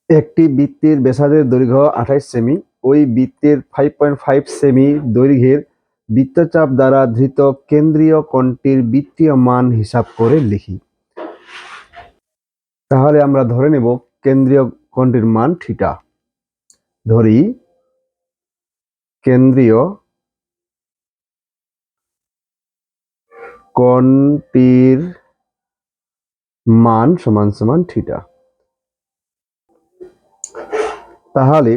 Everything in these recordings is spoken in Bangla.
একটি বৃত্তের ব্যাসার্ধের দৈর্ঘ্য 28 সেমি। ওই বৃত্তের 5.5 সেমি দৈর্ঘ্যের বৃত্তচাপ দ্বারা ধৃত কেন্দ্রীয় কোণটির বৃত্তীয় মান হিসাব করে লিখি। তাহলে আমরা ধরে নেব কেন্দ্রীয় কোণটির মান থিটা। ধরি কেন্দ্রীয় কোণটির মান সমান সমান থিটা। তাহলে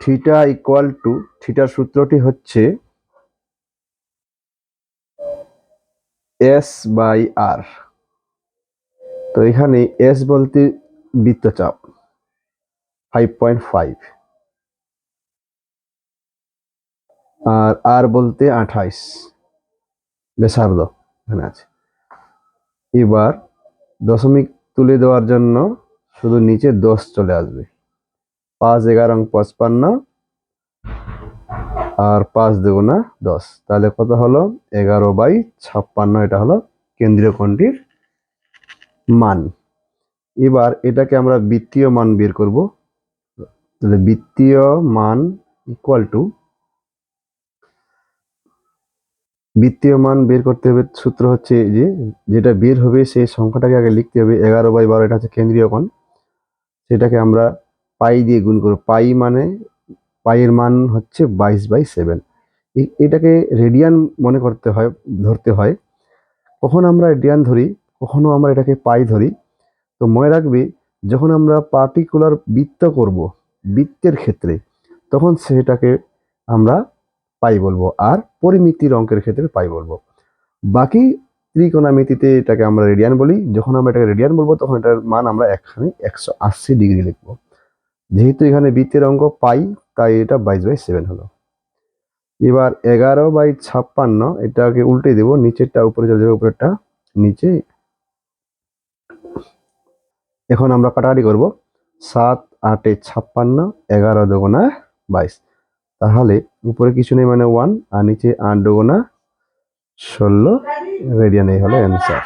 থিটা ইকুয়াল টু, থিটার সূত্রটি হচ্ছে S/R। তো এখানে S বলতে বৃত্তচাপ 5.5, আর R বলতে 28 ব্যাসার্ধ এখানে আছে। এবার দশমিক তুলে দেওয়ার জন্য শুধু নিচে 10 চলে আসবে। 5 11 55 আর 5 2 10, তাহলে কত হলো 11/56। এটা হলো কেন্দ্রীয় কোণটির মান। এবার এটাকে আমরা বৃত্তীয় মান বের করব। তাহলে বৃত্তীয় মান ইকুয়াল টু, বৃত্তীয় মান বের করতে হবে, সূত্র হচ্ছে যে যেটা বের হবে সেই সংখ্যাটাকে আগে লিখতে হবে। 11/12 এটা হচ্ছে কেন্দ্রীয় কোণ, সেটাকে আমরা পাই দিয়ে গুণ করব। পাইয়ের মান হচ্ছে 22/7। এটাকে রেডিয়ান মনে করতে হয়, ধরতে হয়। কখন আমরা রেডিয়ান ধরি, কখনো আমরা এটাকে পাই ধরি। তো মনে রাখবে, যখন আমরা পার্টিকুলার বৃত্ত করব বৃত্তের ক্ষেত্রে, তখন সেটাকে আমরা পাই বলবো, আর পরিমিতির অঙ্কের ক্ষেত্রে পাই বলবো। বাকি ত্রিকোণমিতিতে এটাকে আমরা রেডিয়ান বলি। যখন আমরা এটাকে রেডিয়ান বলবো তখন এটার মান আমরা এখানে 180 ডিগ্রি লিখবো। যেহেতু এখানে বৃত্তের অঙ্ক পাই, তাই এটা 22/7 হলো। এবার 11/56 এটাকে উল্টে দেবো, নিচেরটা উপরে চলে যাবে, উপরেরটা নিচে। এখন আমরা কাটাকাটি করব। 7 8 56, 11 2 22। তাহলে উপরে কিছু নেই মানে 1, আর নিচে 8 2 16 রেডিয়ান। এই হলো অ্যান্সার।